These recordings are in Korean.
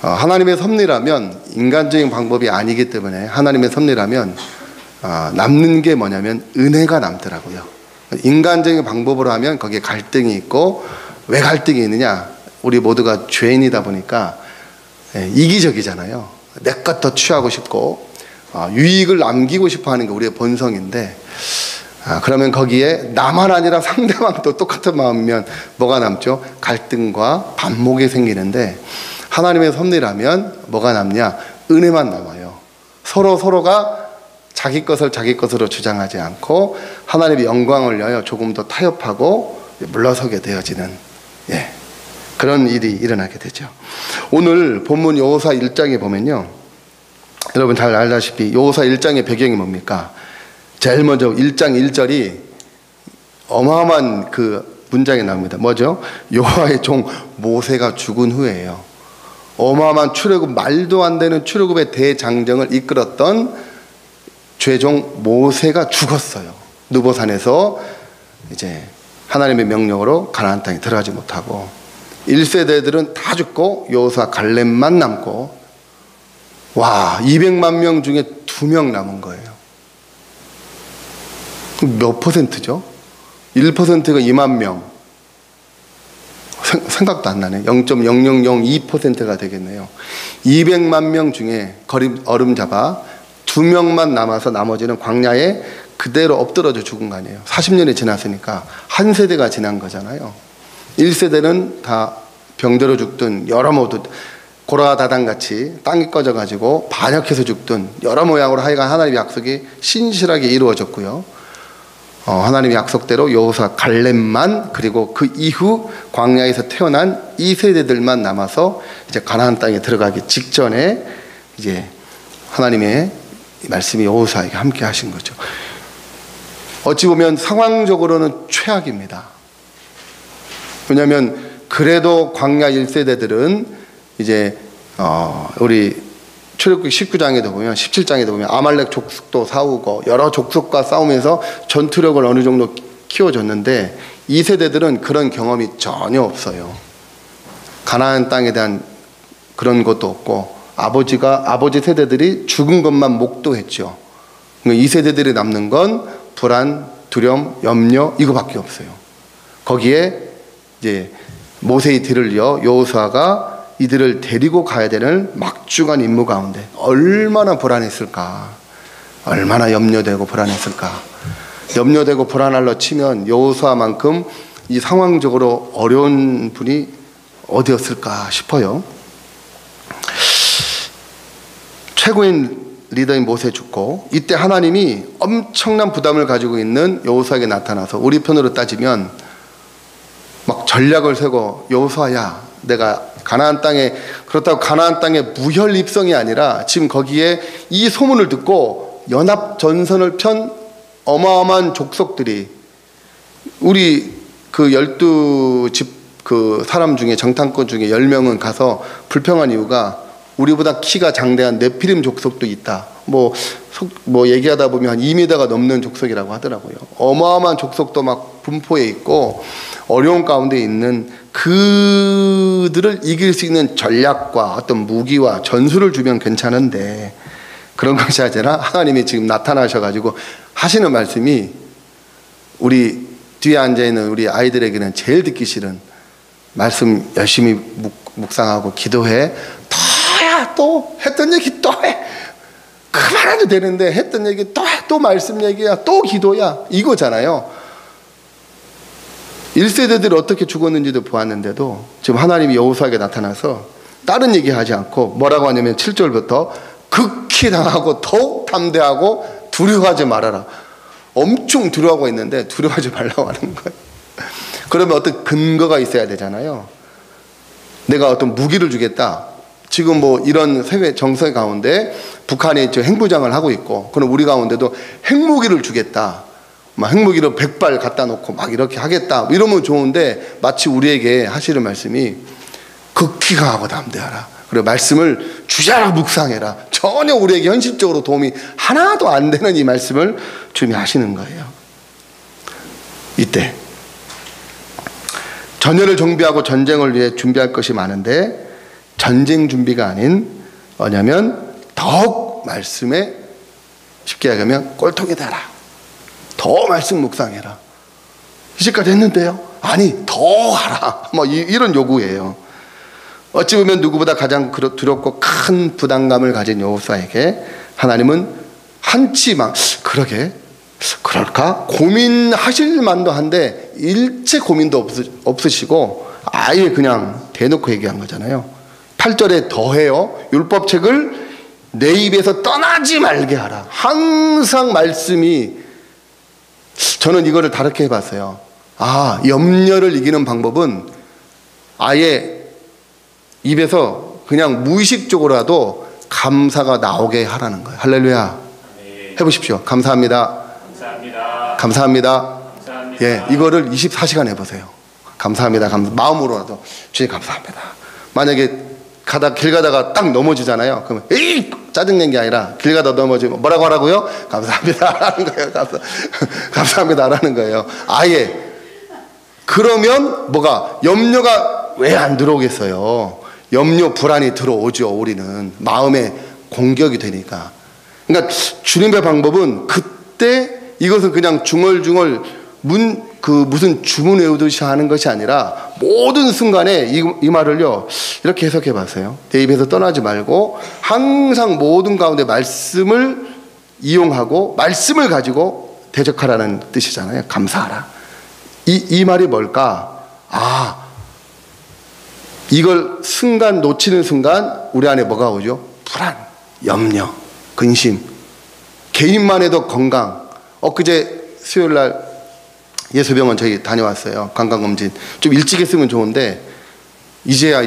하나님의 섭리라면 인간적인 방법이 아니기 때문에 하나님의 섭리라면 남는 게 뭐냐면 은혜가 남더라고요. 인간적인 방법으로 하면 거기에 갈등이 있고, 왜 갈등이 있느냐? 우리 모두가 죄인이다 보니까 이기적이잖아요. 내 것 더 취하고 싶고 유익을 남기고 싶어 하는 게 우리의 본성인데, 그러면 거기에 나만 아니라 상대방도 똑같은 마음이면 뭐가 남죠? 갈등과 반목이 생기는데, 하나님의 섭리라면 뭐가 남냐? 은혜만 남아요. 서로가 자기 것을 자기 것으로 주장하지 않고 하나님의 영광을 위하여 조금 더 타협하고 물러서게 되어지는 그런 일이 일어나게 되죠. 오늘 본문 여호수아 1장에 보면요, 여러분 잘 알다시피 여호수아 1장의 배경이 뭡니까? 제일 먼저 1장 1절이 어마어마한 그 문장이 나옵니다. 뭐죠? 여호와의 종 모세가 죽은 후에요. 어마어마한 출애굽, 말도 안 되는 출애굽의 대장정을 이끌었던 죄종 모세가 죽었어요. 느보산에서 이제 하나님의 명령으로 가나안 땅에 들어가지 못하고 1세대들은 다 죽고 여호수아 갈렙만 남고, 200만 명 중에 2명 남은 거예요. 몇 퍼센트죠? 1%가 2만 명. 생각도 안 나네. 0.0002%가 되겠네요. 200만 명 중에 얼음 잡아 2명만 남아서 나머지는 광야에 그대로 엎드러져 죽은 거 아니에요. 40년이 지났으니까 한 세대가 지난 거잖아요. 1세대는 다 병들어 죽든 여러 모두 고라다단같이 땅이 꺼져가지고 반역해서 죽든 여러 모양으로 하여간 하나님의 약속이 신실하게 이루어졌고요. 하나님의 약속대로 여호수아 갈렙만, 그리고 그 이후 광야에서 태어난 2세대들만 남아서 이제 가나안 땅에 들어가기 직전에 이제 하나님의 말씀이 여호수아에게 함께 하신 거죠. 어찌 보면 상황적으로는 최악입니다. 왜냐하면 그래도 광야 1세대들은 이제 우리 출애굽기 19장에도 보면, 17장에도 보면 아말렉 족속도 싸우고 여러 족속과 싸우면서 전투력을 어느 정도 키워줬는데, 2세대들은 그런 경험이 전혀 없어요. 가나안 땅에 대한 그런 것도 없고, 아버지 세대들이 죽은 것만 목도했죠. 2세대들이 남는 건 불안, 두려움, 염려 이거밖에 없어요. 거기에 이제 모세의 뒤를 이어 여호수아가 이들을 데리고 가야 되는 막중한 임무 가운데 얼마나 불안했을까, 얼마나 염려되고 불안했을까. 염려되고 불안할러 치면 여호수아만큼 이 상황적으로 어려운 분이 어디였을까 싶어요. 최고인 리더인 모세 죽고, 이때 하나님이 엄청난 부담을 가지고 있는 여호수아에게 나타나서 우리 편으로 따지면 막 전략을 세고, 여호수아야, 내가 가나안 땅에, 그렇다고 가나안 땅에 무혈 입성이 아니라 지금 거기에 이 소문을 듣고 연합 전선을 편 어마어마한 족속들이, 우리 그 12집 그 사람 중에, 정탐꾼 중에 10명은 가서 불평한 이유가 우리보다 키가 장대한 네피림 족속도 있다. 뭐 얘기하다 보면 한 2m가 넘는 족속이라고 하더라고요. 어마어마한 족속도 막 분포해 있고 어려운 가운데 있는 그들을 이길 수 있는 전략과 어떤 무기와 전술을 주면 괜찮은데, 그런 것이 아니라 하나님이 지금 나타나셔가지고 하시는 말씀이, 우리 뒤에 앉아있는 우리 아이들에게는 제일 듣기 싫은 말씀, 열심히 묵상하고 기도해. 더야, 또 했던 얘기 또 해. 그만해도 되는데 했던 얘기 또 해. 또 말씀 얘기야, 또 기도야, 이거잖아요. 1세대들이 어떻게 죽었는지도 보았는데도 지금 하나님이 여호수아에게 나타나서 다른 얘기하지 않고 뭐라고 하냐면 7절부터 극히 당하고 더욱 담대하고 두려워하지 말아라. 엄청 두려워하고 있는데 두려워하지 말라고 하는 거예요. 그러면 어떤 근거가 있어야 되잖아요. 내가 어떤 무기를 주겠다. 지금 뭐 이런 세계 정세 가운데 북한이 저 핵무장을 하고 있고, 그럼 우리 가운데도 핵무기를 주겠다. 막 핵무기를 100발 갖다 놓고 막 이렇게 하겠다, 이러면 좋은데, 마치 우리에게 하시는 말씀이 극히 강하고 담대하라. 그리고 말씀을 주자라 묵상해라. 전혀 우리에게 현실적으로 도움이 하나도 안 되는 이 말씀을 주님이 하시는 거예요. 이때 전열을 정비하고 전쟁을 위해 준비할 것이 많은데 전쟁 준비가 아닌 뭐냐면 더욱 말씀에 쉽게 얘기하면 꼴통이 되라. 더 말씀 묵상해라. 이제까지 했는데요. 아니 더 하라. 뭐 이런 요구예요. 어찌 보면 누구보다 가장 두렵고 큰 부담감을 가진 여호수아에게 하나님은 한치만 그러게 그럴까 고민하실 만도 한데 일체 고민도 없으시고 아예 그냥 대놓고 얘기한 거잖아요. 8절에 더해요. 율법책을 내 입에서 떠나지 말게 하라. 항상 말씀이, 저는 이거를 다르게 해봤어요. 염려를 이기는 방법은 아예 입에서 그냥 무의식적으로라도 감사가 나오게 하라는 거예요. 할렐루야. 해보십시오. 감사합니다. 감사합니다. 감사합니다. 감사합니다. 예, 이거를 24시간 해보세요. 감사합니다. 마음으로라도 주님 감사합니다. 만약에 길 가다가 딱 넘어지잖아요. 그러면 에이 짜증낸 게 아니라 길 가다 넘어지면 뭐라고 하라고요? 감사합니다라는 거예요. 감사합니다라는 거예요. 아예. 그러면 뭐가 염려가 왜 안 들어오겠어요? 염려 불안이 들어오죠. 우리는 마음에 공격이 되니까. 그러니까 주님의 방법은 그때 이것은 그냥 중얼중얼 무슨 주문 외우듯이 하는 것이 아니라 모든 순간에 이 말을요 이렇게 해석해 봤어요. 내 입에서 떠나지 말고 항상 모든 가운데 말씀을 이용하고 말씀을 가지고 대적하라는 뜻이잖아요. 감사하라. 이 말이 뭘까? 이걸 순간 놓치는 순간 우리 안에 뭐가 오죠? 불안, 염려, 근심. 개인만 해도 건강. 엊그제 수요일날 예수병원 저희 다녀왔어요. 건강검진. 좀 일찍 했으면 좋은데 이제야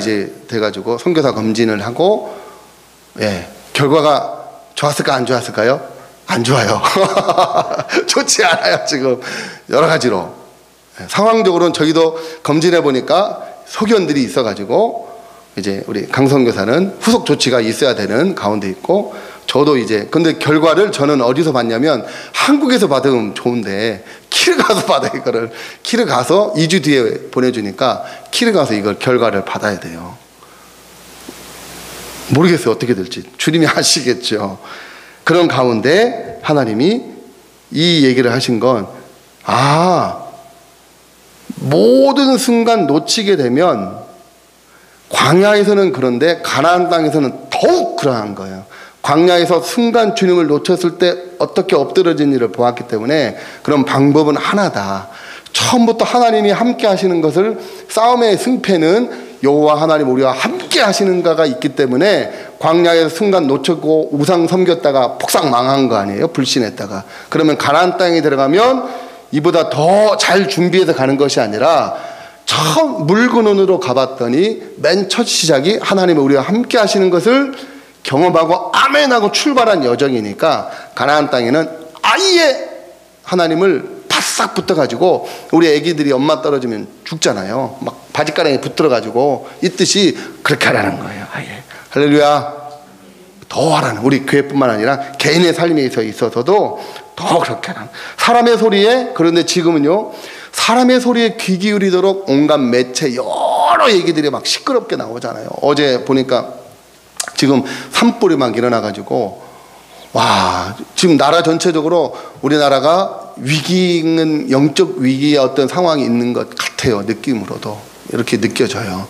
돼가지고 선교사 검진을 하고 결과가 좋았을까 안 좋았을까요? 안 좋아요. 좋지 않아요. 지금 여러 가지로 상황적으로는 저희도 검진해 보니까 소견들이 있어가지고 이제 우리 강선교사는 후속 조치가 있어야 되는 가운데 있고 저도 근데 결과를 저는 어디서 받냐면 한국에서 받으면 좋은데 키르 가서 받아요. 이거를 키르 가서 2주 뒤에 보내주니까 키르 가서 이걸 결과를 받아야 돼요. 모르겠어요. 어떻게 될지 주님이 아시겠죠. 그런 가운데 하나님이 이 얘기를 하신 건 모든 순간 놓치게 되면 광야에서는 그런데 가나안 땅에서는 더욱 그러한 거예요. 광야에서 순간 주님을 놓쳤을 때 어떻게 엎드러진 일을 보았기 때문에 그런 방법은 하나다. 처음부터 하나님이 함께 하시는 것을 싸움의 승패는 여호와 하나님 우리와 함께 하시는 가가 있기 때문에 광야에서 순간 놓쳤고 우상 섬겼다가 폭삭 망한 거 아니에요? 불신했다가. 그러면 가나안 땅에 들어가면 이보다 더 잘 준비해서 가는 것이 아니라 처음 물근원으로 가봤더니 맨 첫 시작이 하나님이 우리와 함께 하시는 것을 경험하고 아멘하고 출발한 여정이니까 가나안 땅에는 아예 하나님을 바싹 붙어가지고 우리 애기들이 엄마 떨어지면 죽잖아요. 막 바지가랑에 붙들어가지고 이 뜻이 그렇게 하라는 거예요. 아예. 할렐루야. 더 하라는, 우리 교회뿐만 아니라 개인의 삶에 있어서도 더 그렇게 하라는. 사람의 소리에, 그런데 지금은요 사람의 소리에 귀 기울이도록 온갖 매체 여러 얘기들이 막 시끄럽게 나오잖아요. 어제 보니까 지금 산불이 막 일어나가지고 지금 나라 전체적으로 우리나라가 위기는 영적 위기의 어떤 상황이 있는 것 같아요. 느낌으로도 이렇게 느껴져요.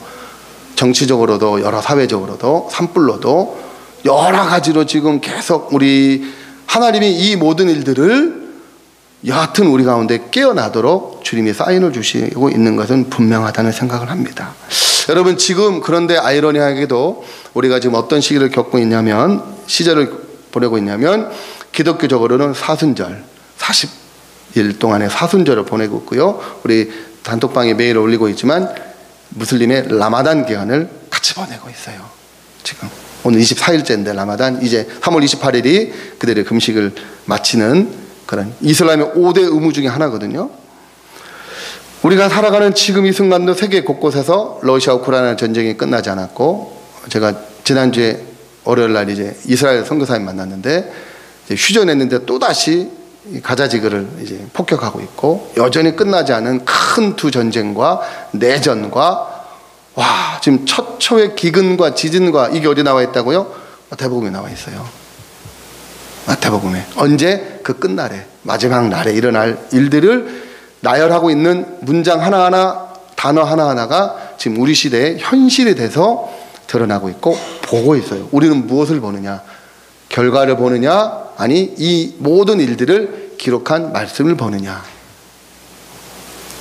정치적으로도 여러 사회적으로도 산불로도 여러 가지로 지금 계속 우리 하나님이 이 모든 일들을 여하튼 우리 가운데 깨어나도록 주님이 사인을 주시고 있는 것은 분명하다는 생각을 합니다. 여러분 지금 그런데 아이러니하게도 우리가 지금 어떤 시기를 겪고 있냐면 시절을 보내고 있냐면 기독교적으로는 사순절 40일 동안의 사순절을 보내고 있고요. 우리 단톡방에 메일 올리고 있지만 무슬림의 라마단 기간을 같이 보내고 있어요. 지금 오늘 24일째인데 라마단 이제 3월 28일이 그들의 금식을 마치는 그런 이슬람의 5대 의무 중에 하나거든요. 우리가 살아가는 지금 이 순간도 세계 곳곳에서 러시아 우크라이나 전쟁이 끝나지 않았고 제가 지난주에 월요일날 이제 이스라엘 선교사님 만났는데 이제 휴전했는데 또다시 가자지구를 이제 폭격하고 있고 여전히 끝나지 않은 큰 두 전쟁과 내전과 와, 지금 처초의 기근과 지진과 이게 어디 나와 있다고요? 마태복음에 나와 있어요. 마태복음에. 언제? 그 끝날에, 마지막 날에 일어날 일들을 나열하고 있는 문장 하나하나, 단어 하나하나가 지금 우리 시대의 현실이 돼서 드러나고 있고 보고 있어요. 우리는 무엇을 보느냐? 결과를 보느냐? 아니, 이 모든 일들을 기록한 말씀을 보느냐?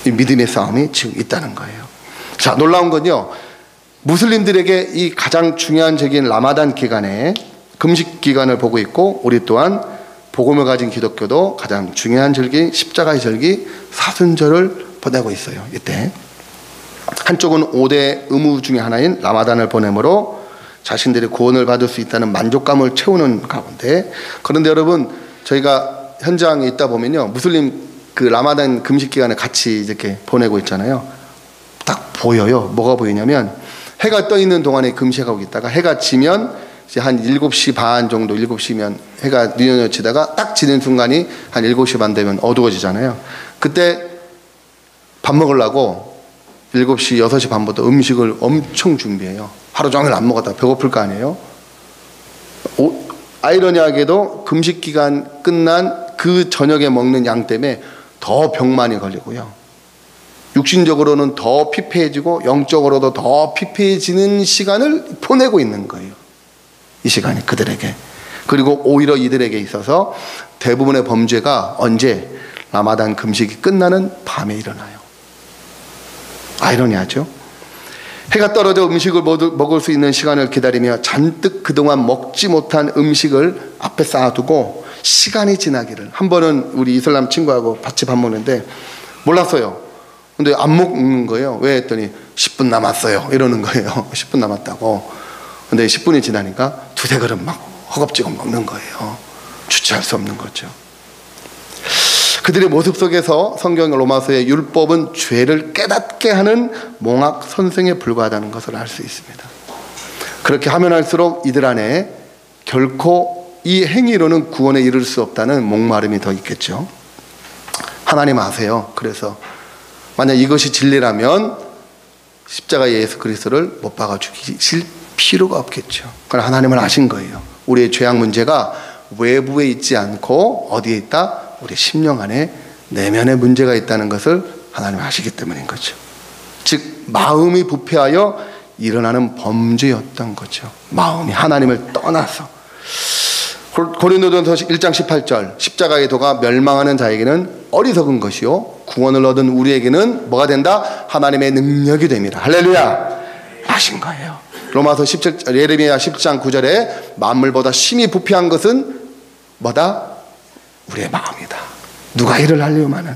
이 믿음의 싸움이 지금 있다는 거예요. 자, 놀라운 건요, 무슬림들에게 이 가장 중요한 절기인 라마단 기간에 금식 기간을 보고 있고, 우리 또한 복음을 가진 기독교도 가장 중요한 절기, 십자가의 절기, 사순절을 보내고 있어요. 이때 한쪽은 5대 의무 중에 하나인 라마단을 보내므로 자신들이 구원을 받을 수 있다는 만족감을 채우는 가운데, 그런데 여러분, 저희가 현장에 있다 보면요, 무슬림 그 라마단 금식 기간에 같이 이렇게 보내고 있잖아요. 딱 보여요. 뭐가 보이냐면, 해가 떠 있는 동안에 금식하고 있다가 해가 지면 이제 한 7시 반 정도, 7시면 해가 뉘어지다가 딱 지는 순간이 한 7시 반 되면 어두워지잖아요. 그때 밥 먹으려고 7시, 6시 반부터 음식을 엄청 준비해요. 하루 종일 안 먹었다 배고플 거 아니에요. 아이러니하게도 금식 기간 끝난 그 저녁에 먹는 양 때문에 더 병 많이 걸리고요, 육신적으로는 더 피폐해지고 영적으로도 더 피폐해지는 시간을 보내고 있는 거예요, 이 시간이 그들에게. 그리고 오히려 이들에게 있어서 대부분의 범죄가 언제? 라마단 금식이 끝나는 밤에 일어나요. 아이러니하죠. 해가 떨어져 음식을 먹을 수 있는 시간을 기다리며 잔뜩 그동안 먹지 못한 음식을 앞에 쌓아두고 시간이 지나기를. 한 번은 우리 이슬람 친구하고 같이 밥 먹는데 몰랐어요. 근데 안 먹는 거예요. 왜 했더니 10분 남았어요 이러는 거예요. 10분 남았다고. 근데 10분이 지나니까 두세 그릇 막 허겁지겁 먹는 거예요. 주체할 수 없는 거죠. 그들의 모습 속에서 성경 로마서의 율법은 죄를 깨닫게 하는 몽학 선생에 불과하다는 것을 알 수 있습니다. 그렇게 하면 할수록 이들 안에 결코 이 행위로는 구원에 이를 수 없다는 목마름이 더 있겠죠. 하나님 아세요. 그래서 만약 이것이 진리라면 십자가의 예수 그리스도를 못 박아 죽이실 필요가 없겠죠. 그러나 하나님은 아신 거예요. 우리의 죄악 문제가 외부에 있지 않고 어디에 있다? 우리 심령 안에 내면의 문제가 있다는 것을 하나님 아시기 때문인 거죠. 즉 마음이 부패하여 일어나는 범죄였던 거죠. 마음이 하나님을 떠나서. 고린도전서 1장 18절, 십자가의 도가 멸망하는 자에게는 어리석은 것이요 구원을 얻은 우리에게는 뭐가 된다? 하나님의 능력이 됩니다. 할렐루야. 아신 거예요. 로마서 17, 예레미야 10장 9절에 만물보다 심히 부패한 것은 뭐다? 우리의 마음이다. 누가 이를 알려마는.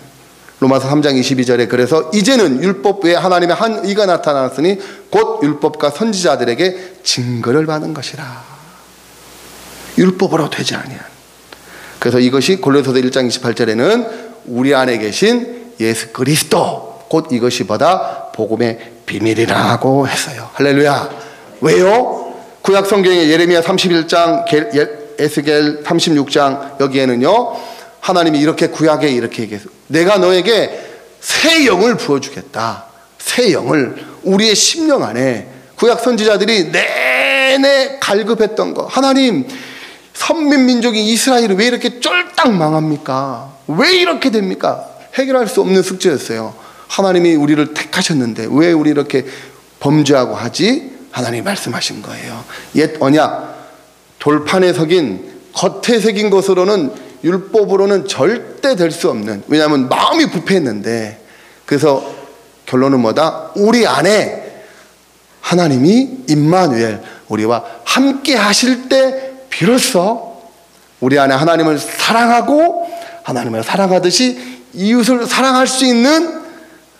로마서 3장 22절에 그래서 이제는 율법 외에 하나님의 한 의가 나타났으니 곧 율법과 선지자들에게 증거를 받은 것이라. 율법으로 되지 아니한. 그래서 이것이 골로새서 1장 28절에는 우리 안에 계신 예수 그리스도 곧 이것이 뭐다? 복음의 비밀이라고 했어요. 할렐루야. 왜요? 구약 성경의 예레미야 31장, 에스겔 36장 여기에는요, 하나님이 이렇게 구약에 이렇게 얘기해서 내가 너에게 새 영을 부어주겠다. 새 영을 우리의 심령 안에. 구약 선지자들이 내내 갈급했던 거. 하나님, 선민민족인 이스라엘이 왜 이렇게 쫄딱 망합니까? 왜 이렇게 됩니까? 해결할 수 없는 숙제였어요. 하나님이 우리를 택하셨는데 왜 우리 이렇게 범죄하고 하지? 하나님이 말씀하신 거예요. 옛 언약 돌판에 새긴, 겉에 새긴 것으로는, 율법으로는 절대 될 수 없는, 왜냐하면 마음이 부패했는데. 그래서 결론은 뭐다? 우리 안에 하나님이 임마누엘, 우리와 함께 하실 때 비로소 우리 안에 하나님을 사랑하고 하나님을 사랑하듯이 이웃을 사랑할 수 있는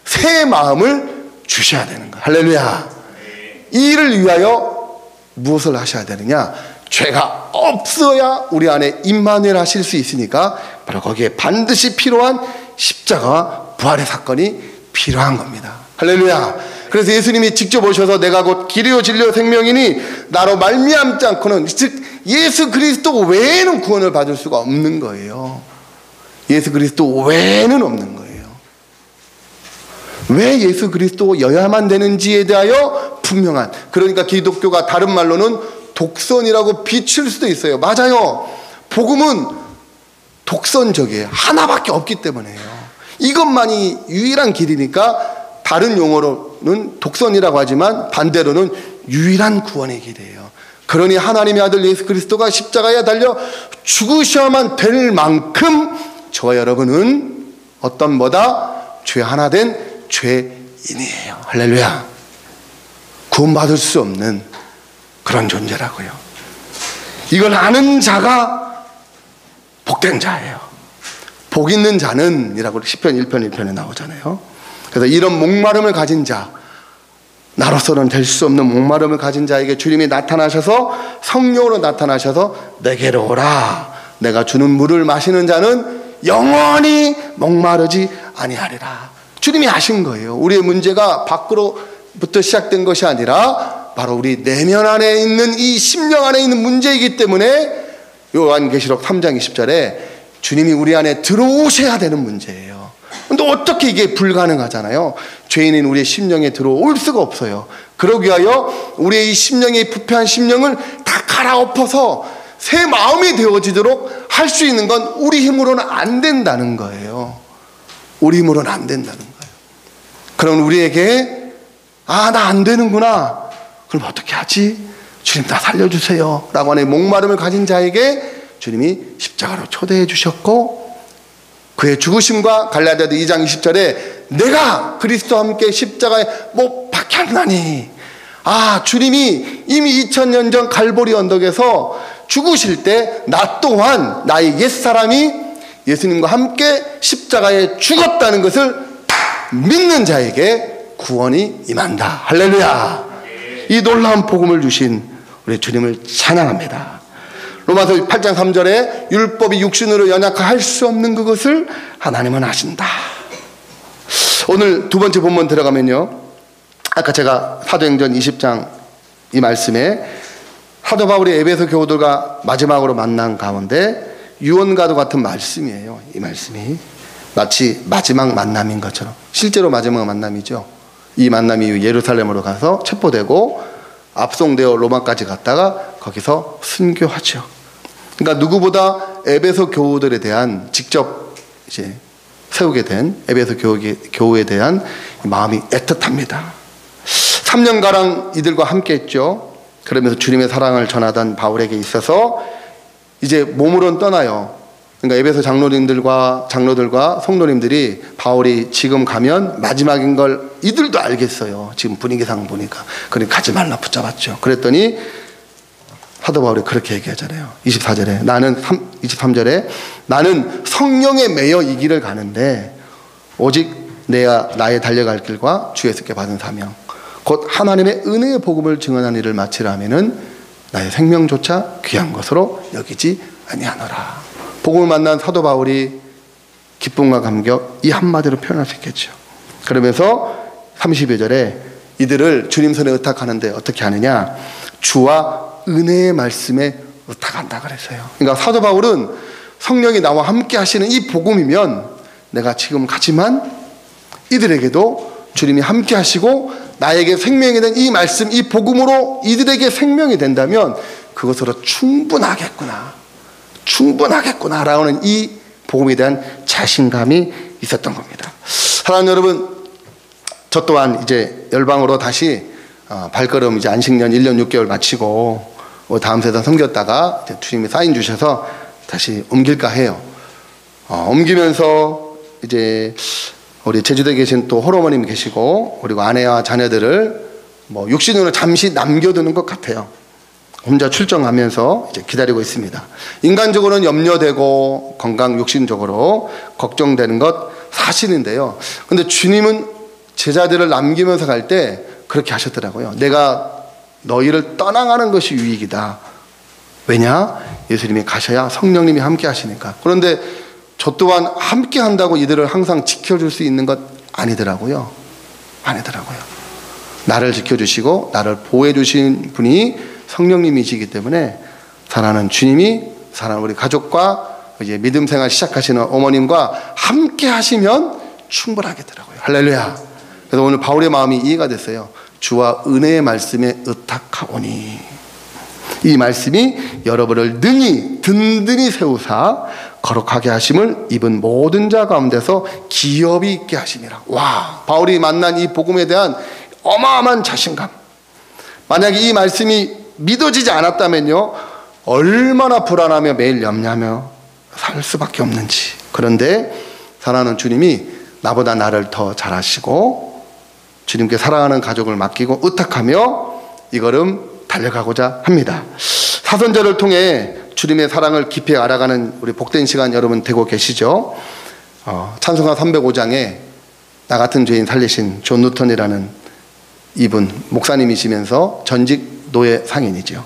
새 마음을 주셔야 되는 거예요. 할렐루야. 이 일을 위하여 무엇을 하셔야 되느냐? 죄가 없어야 우리 안에 임마누엘 하실 수 있으니까 바로 거기에 반드시 필요한 십자가와 부활의 사건이 필요한 겁니다. 할렐루야. 그래서 예수님이 직접 오셔서 내가 곧 길이요 진리요 생명이니 나로 말미암지 않고는, 즉 예수 그리스도 외에는 구원을 받을 수가 없는 거예요. 예수 그리스도 외에는 없는 거예요. 왜 예수 그리스도여야만 되는지에 대하여 분명한, 그러니까 기독교가 다른 말로는 독선이라고 비칠 수도 있어요. 맞아요. 복음은 독선적이에요. 하나밖에 없기 때문에요. 이것만이 유일한 길이니까 다른 용어로는 독선이라고 하지만 반대로는 유일한 구원의 길이에요. 그러니 하나님의 아들 예수 그리스도가 십자가에 달려 죽으셔야만 될 만큼 저와 여러분은 어떤 뭐다? 죄 하나 된 죄인이에요. 할렐루야. 구원받을 수 없는 그런 존재라고요. 이걸 아는 자가 복된 자예요. 복 있는 자는 이라고 시편 1편 1편에 나오잖아요. 그래서 이런 목마름을 가진 자, 나로서는 될 수 없는 목마름을 가진 자에게 주님이 나타나셔서 성령으로 나타나셔서 내게로 오라. 내가 주는 물을 마시는 자는 영원히 목마르지 아니하리라. 주님이 하신 거예요. 우리의 문제가 밖으로부터 시작된 것이 아니라 바로 우리 내면 안에 있는 이 심령 안에 있는 문제이기 때문에 요한계시록 3장 20절에 주님이 우리 안에 들어오셔야 되는 문제예요. 근데 어떻게 이게 불가능하잖아요. 죄인인 우리의 심령에 들어올 수가 없어요. 그러기 위하여 우리의 이 심령의 부패한 심령을 다 갈아엎어서 새 마음이 되어지도록 할 수 있는 건 우리 힘으로는 안 된다는 거예요. 우리 힘으로는 안 된다는 거예요. 그럼 우리에게 나 안 되는구나. 그럼 어떻게 하지? 주님 나 살려주세요 라고 하는 목마름을 가진 자에게 주님이 십자가로 초대해 주셨고, 그의 죽으심과 갈라디아서 2장 20절에 내가 그리스도와 함께 십자가에 못 박혔나니, 주님이 이미 2000년 전 갈보리 언덕에서 죽으실 때 나 또한 나의 옛사람이 예수님과 함께 십자가에 죽었다는 것을 믿는 자에게 구원이 임한다. 할렐루야. 이 놀라운 복음을 주신 우리 주님을 찬양합니다. 로마서 8장 3절에 율법이 육신으로 연약할 수 없는 그것을 하나님은 아신다. 오늘 두 번째 본문 들어가면요, 아까 제가 사도행전 20장 이 말씀에 사도 바울이 에베소 교우들과 마지막으로 만난 가운데 유언과도 같은 말씀이에요. 이 말씀이 마치 마지막 만남인 것처럼, 실제로 마지막 만남이죠. 이 만남 이후 예루살렘으로 가서 체포되고 압송되어 로마까지 갔다가 거기서 순교하죠. 그러니까 누구보다 에베소 교우들에 대한, 직접 이제 세우게 된 에베소 교우에 대한 마음이 애틋합니다. 3년가량 이들과 함께 했죠. 그러면서 주님의 사랑을 전하던 바울에게 있어서 이제 몸으로는 떠나요. 그러니까 에베소 장로들과 성도님들이 바울이 지금 가면 마지막인 걸 이들도 알겠어요. 지금 분위기상 보니까. 그러니까 가지 말라 붙잡았죠. 그랬더니 사도 바울이 그렇게 얘기하잖아요. 23절에 나는 성령에 매여 이 길을 가는데 오직 나의 달려갈 길과 주 예수께 받은 사명 곧 하나님의 은혜의 복음을 증언한 일을 마치라면은 나의 생명조차 귀한 것으로 여기지 아니하노라. 복음을 만난 사도 바울이 기쁨과 감격 이 한마디로 표현할 수 있겠죠. 그러면서 32절에 이들을 주님 손에 의탁하는데 어떻게 하느냐, 주와 은혜의 말씀에 의탁한다 그랬어요. 그러니까 사도 바울은 성령이 나와 함께 하시는 이 복음이면 내가 지금 가지만 이들에게도 주님이 함께 하시고 나에게 생명이 된 이 말씀, 이 복음으로 이들에게 생명이 된다면 그것으로 충분하겠구나 라는 이 복음에 대한 자신감이 있었던 겁니다. 사랑하는 여러분, 저 또한 이제 열방으로 다시 발걸음 이제 안식년 1년 6개월 마치고 다음 세상 섬겼다가 이제 주님이 사인 주셔서 다시 옮길까 해요. 옮기면서 이제 우리 제주도에 계신 또 홀어머님 계시고 그리고 아내와 자녀들을 육신으로 잠시 남겨두는 것 같아요. 혼자 출정하면서 이제 기다리고 있습니다. 인간적으로는 염려되고 건강 육신적으로 걱정되는 것 사실인데요. 근데 주님은 제자들을 남기면서 갈 때 그렇게 하셨더라고요. 내가 너희를 떠나가는 것이 유익이다. 왜냐? 예수님이 가셔야 성령님이 함께 하시니까. 그런데 저 또한 함께 한다고 이들을 항상 지켜줄 수 있는 것 아니더라고요. 나를 지켜주시고 나를 보호해 주신 분이 성령님이시기 때문에 사랑하는 주님이 사랑하는 우리 가족과 이제 믿음 생활 시작하시는 어머님과 함께 하시면 충분하겠더라고요. 할렐루야. 그래서 오늘 바울의 마음이 이해가 됐어요. 주와 은혜의 말씀에 의탁하오니, 이 말씀이 여러분을 능히 든든히 세우사 거룩하게 하심을 입은 모든 자 가운데서 기업이 있게 하심이라. 와, 바울이 만난 이 복음에 대한 어마어마한 자신감. 만약에 이 말씀이 믿어지지 않았다면요, 얼마나 불안하며 매일 염려하며 살 수밖에 없는지. 그런데 사랑하는 주님이 나보다 나를 더 잘 아시고 주님께 사랑하는 가족을 맡기고 의탁하며 이 걸음 달려가고자 합니다. 사선절을 통해 주님의 사랑을 깊이 알아가는 우리 복된 시간 여러분 되고 계시죠? 찬송가 305장에 나 같은 죄인 살리신 존 누턴이라는 이분 목사님이시면서 전직 노예 상인이죠.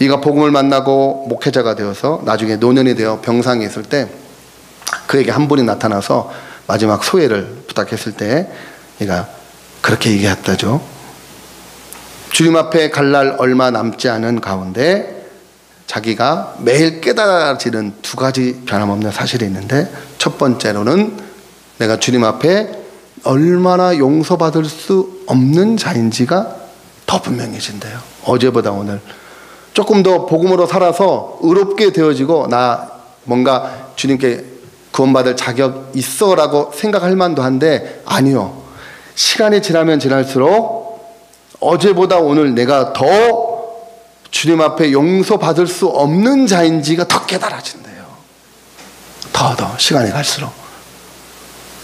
이가 복음을 만나고 목회자가 되어서 나중에 노년이 되어 병상에 있을 때 그에게 한 분이 나타나서 마지막 소회를 부탁했을 때 얘가 그렇게 얘기했다죠. 주님 앞에 갈 날 얼마 남지 않은 가운데 자기가 매일 깨달아지는 두 가지 변함없는 사실이 있는데, 첫 번째로는 내가 주님 앞에 얼마나 용서받을 수 없는 자인지가 더 분명해진대요. 어제보다 오늘 조금 더 복음으로 살아서 의롭게 되어지고 나 뭔가 주님께 구원받을 자격 있어라고 생각할 만도 한데, 아니요, 시간이 지나면 지날수록 어제보다 오늘 내가 더 주님 앞에 용서받을 수 없는 자인지가 더 깨달아진대요. 더 시간이 갈수록,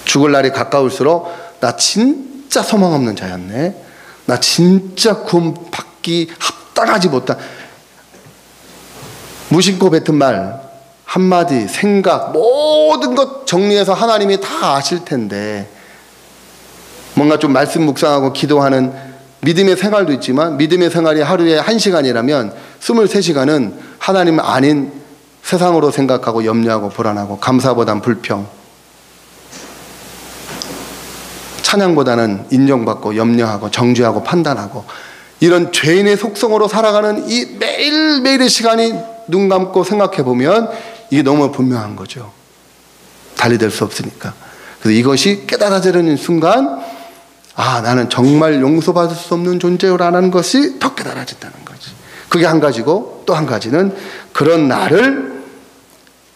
죽을 날이 가까울수록 나 진짜 소망 없는 자였네, 나 진짜 구원받기 합당하지 못한, 무심코 뱉은 말 한마디, 생각, 모든 것 정리해서 하나님이 다 아실 텐데, 뭔가 좀 말씀 묵상하고 기도하는 믿음의 생활도 있지만, 믿음의 생활이 하루에 1시간이라면 23시간은 하나님 아닌 세상으로 생각하고 염려하고 불안하고, 감사보단 불평, 찬양보다는 인정받고 염려하고 정죄하고 판단하고, 이런 죄인의 속성으로 살아가는 이 매일매일의 시간이 눈 감고 생각해 보면 이게 너무 분명한 거죠. 달리 될 수 없으니까. 그래서 이것이 깨달아지는 순간, 아, 나는 정말 용서받을 수 없는 존재라는 것이 더 깨달아진다는 거지. 그게 한 가지고, 또 한 가지는 그런 나를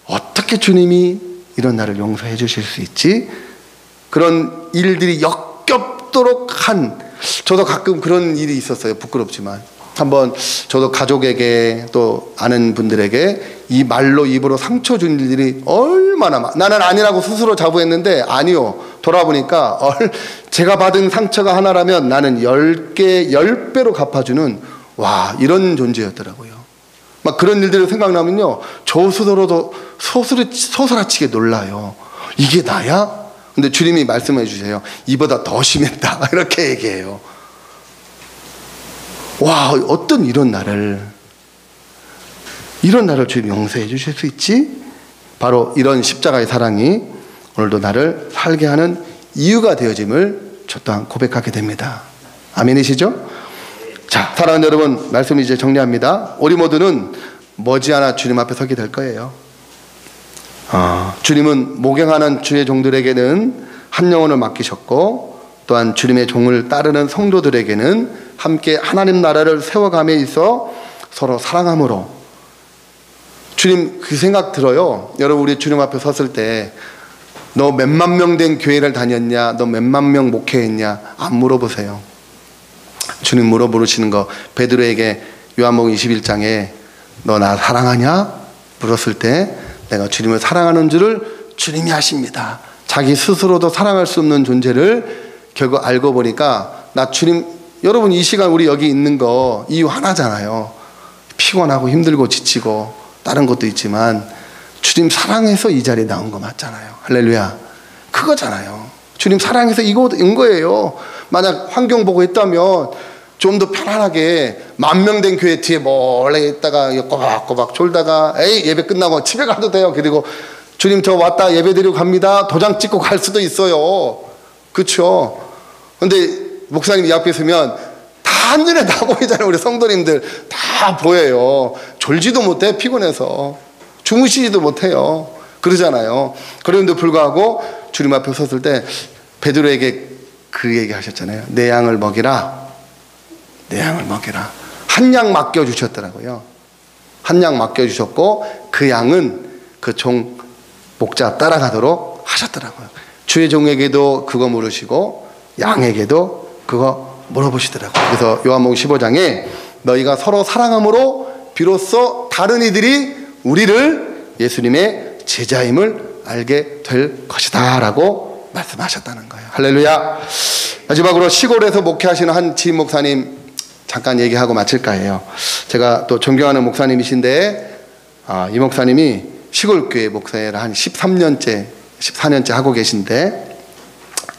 어떻게 주님이 이런 나를 용서해 주실 수 있지? 그런 일들이 역겹도록 한, 저도 가끔 그런 일이 있었어요. 부끄럽지만. 한번 저도 가족에게 또 아는 분들에게 이 말로 입으로 상처 준 일들이 얼마나 나는 아니라고 스스로 자부했는데, 아니요, 돌아보니까 제가 받은 상처가 하나라면 나는 10개 10배로 갚아주는, 와, 이런 존재였더라고요. 막 그런 일들이 생각나면요, 저 스스로도 소스라치게 놀라요. 이게 나야? 근데 주님이 말씀해 주세요. 이보다 더 심했다. 이렇게 얘기해요. 와, 어떤 이런 나를 주님 용서해 주실 수 있지? 바로 이런 십자가의 사랑이 오늘도 나를 살게 하는 이유가 되어짐을 저 또한 고백하게 됩니다. 아멘이시죠? 자, 사랑하는 여러분, 말씀 이제 정리합니다. 우리 모두는 머지않아 주님 앞에 서게 될 거예요. 주님은 목양하는 주의 종들에게는 한 영혼을 맡기셨고, 또한 주님의 종을 따르는 성도들에게는 함께 하나님 나라를 세워감에 있어 서로 사랑함으로, 주님 그 생각 들어요. 여러분, 우리 주님 앞에 섰을 때 너 몇만 명 된 교회를 다녔냐, 너 몇만 명 목회했냐, 안 물어보세요. 주님 물어보시는 거, 베드로에게 요한복음 21장에 너 나 사랑하냐 물었을 때 내가 주님을 사랑하는 줄을 주님이 아십니다. 자기 스스로도 사랑할 수 없는 존재를 결국 알고 보니까, 나 주님, 여러분 이 시간 우리 여기 있는 거 이유 하나잖아요. 피곤하고 힘들고 지치고 다른 것도 있지만 주님 사랑해서 이 자리에 나온 거 맞잖아요. 할렐루야. 그거잖아요. 주님 사랑해서 이거인 거예요. 만약 환경 보고 했다면 좀 더 편안하게 10,000명 된 교회 뒤에 몰래 있다가 꼬박꼬박 졸다가 에이 예배 끝나고 집에 가도 돼요. 그리고 주님 저 왔다 예배 드리고 갑니다. 도장 찍고 갈 수도 있어요. 그렇죠? 근데 목사님 이 앞에 있으면 다 한눈에 다 보이잖아요. 우리 성도님들 다 보여요. 졸지도 못해, 피곤해서. 주무시지도 못해요. 그러잖아요. 그런데 불구하고 주님 앞에 섰을 때 베드로에게 그 얘기 하셨잖아요. 내 양을 먹이라. 내 양을 먹이라. 한 양 맡겨주셨더라고요. 한 양 맡겨주셨고 그 양은 그 종 목자 따라가도록 하셨더라고요. 주의 종에게도 그거 물으시고 양에게도 그거 물어보시더라고요. 그래서 요한복음 15장에 너희가 서로 사랑함으로 비로소 다른 이들이 우리를 예수님의 제자임을 알게 될 것이다 라고 말씀하셨다는 거예요. 할렐루야. 마지막으로 시골에서 목회하시는 한 지인 목사님 잠깐 얘기하고 마칠까 해요. 제가 또 존경하는 목사님이신데 이 목사님이 시골교회 목사를 한 13년째 14년째 하고 계신데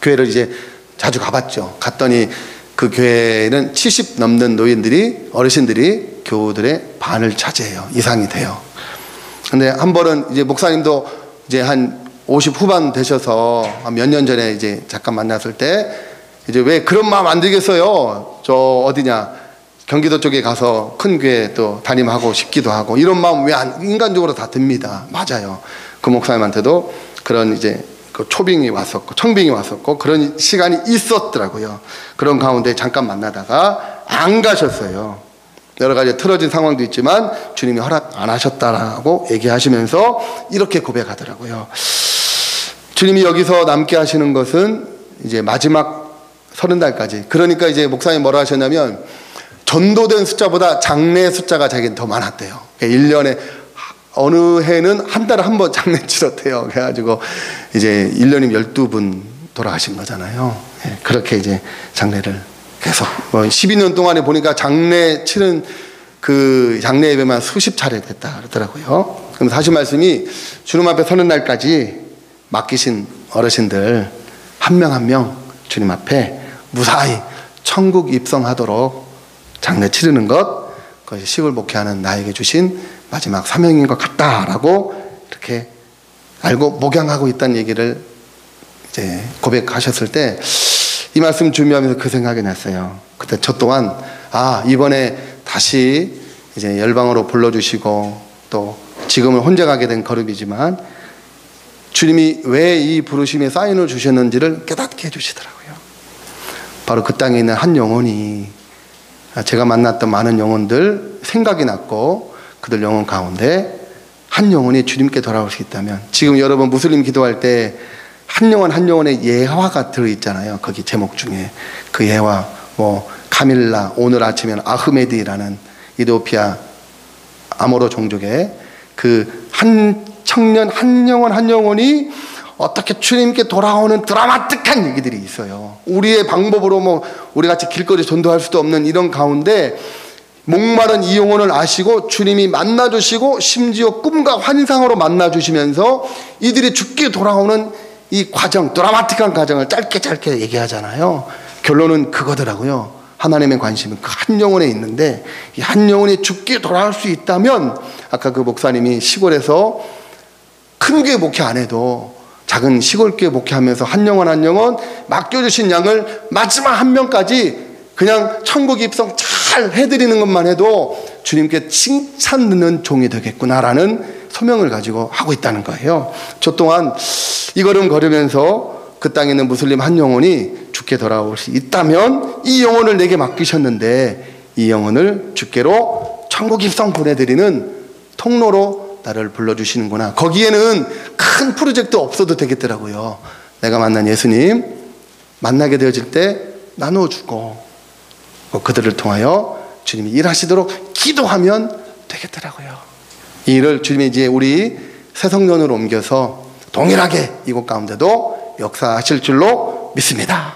교회를 이제 자주 가봤죠. 갔더니 그 교회는 70 넘는 노인들이 어르신들이 교우들의 반을 차지해요. 이상이 돼요. 근데 한 번은 이제 목사님도 이제 한 50 후반 되셔서 몇 년 전에 이제 잠깐 만났을 때 이제 왜 그런 마음 안 들겠어요? 저 어디냐 경기도 쪽에 가서 큰 교회 또 담임하고 싶기도 하고 이런 마음 왜 안 인간적으로 다 듭니다. 맞아요. 그 목사님한테도 그런 이제 그 초빙이 왔었고 청빙이 왔었고 그런 시간이 있었더라고요. 그런 가운데 잠깐 만나다가 안 가셨어요. 여러 가지 틀어진 상황도 있지만 주님이 허락 안 하셨다라고 얘기하시면서 이렇게 고백하더라고요. 주님이 여기서 남게 하시는 것은 이제 마지막 30달까지. 그러니까 이제 목사님 뭐라 하셨냐면 전도된 숫자보다 장례 숫자가 자기는 더 많았대요. 1년에 어느 해는 한 달에 한 번 장례 치렀대요. 그래가지고 이제 1년이면 12분 돌아가신 거잖아요. 그렇게 이제 장례를 계속 12년 동안에 보니까 장례 치른 그 장례 예배만 수십 차례 됐다 그러더라고요. 그럼 하신 말씀이 주님 앞에 서는 날까지 맡기신 어르신들 한 명 한 명 주님 앞에 무사히 천국 입성하도록 장례 치르는 것, 그것이 시골 목회하는 나에게 주신 마지막 사명인 것 같다라고 이렇게 알고 목양하고 있다는 얘기를 이제 고백하셨을 때 이 말씀 준비하면서 그 생각이 났어요. 그때 저 또한 이번에 다시 이제 열방으로 불러주시고 또 지금은 혼자 가게 된 거룩이지만 주님이 왜 이 부르심에 사인을 주셨는지를 깨닫게 해주시더라고요. 바로 그 땅에 있는 한 영혼이 제가 만났던 많은 영혼들 생각이 났고 그들 영혼 가운데 한 영혼이 주님께 돌아올 수 있다면 지금 여러분 무슬림 기도할 때 한 영혼 한 영혼의 예화가 들어있잖아요. 거기 제목 중에 그 예화 카밀라 오늘 아침에는 아흐메디라는 이디오피아 아모로 종족의 그 한 청년 한 영혼 한 영혼이 어떻게 주님께 돌아오는 드라마틱한 얘기들이 있어요. 우리의 방법으로 우리 같이 길거리 전도할 수도 없는 이런 가운데 목마른 이 영혼을 아시고 주님이 만나주시고 심지어 꿈과 환상으로 만나주시면서 이들이 죽게 돌아오는 이 과정, 드라마틱한 과정을 짧게 얘기하잖아요. 결론은 그거더라고요. 하나님의 관심은 그 한 영혼에 있는데 이 한 영혼이 죽게 돌아올 수 있다면 아까 그 목사님이 시골에서 큰 교회 목회 안 해도 작은 시골교회 목회하면서 한 영혼 한 영혼 맡겨주신 양을 마지막 한 명까지 그냥 천국 입성 잘 해드리는 것만 해도 주님께 칭찬 듣는 종이 되겠구나라는 소명을 가지고 하고 있다는 거예요. 저 또한 이 걸음 걸으면서 그 땅에 있는 무슬림 한 영혼이 주께 돌아올 수 있다면 이 영혼을 내게 맡기셨는데 이 영혼을 주께로 천국 입성 보내드리는 통로로 나를 불러주시는구나. 거기에는 큰 프로젝트 없어도 되겠더라고요. 내가 만난 예수님 만나게 되어질 때 나눠주고 그들을 통하여 주님이 일하시도록 기도하면 되겠더라고요. 이 일을 주님이 이제 우리 새성년으로 옮겨서 동일하게 이곳 가운데도 역사하실 줄로 믿습니다.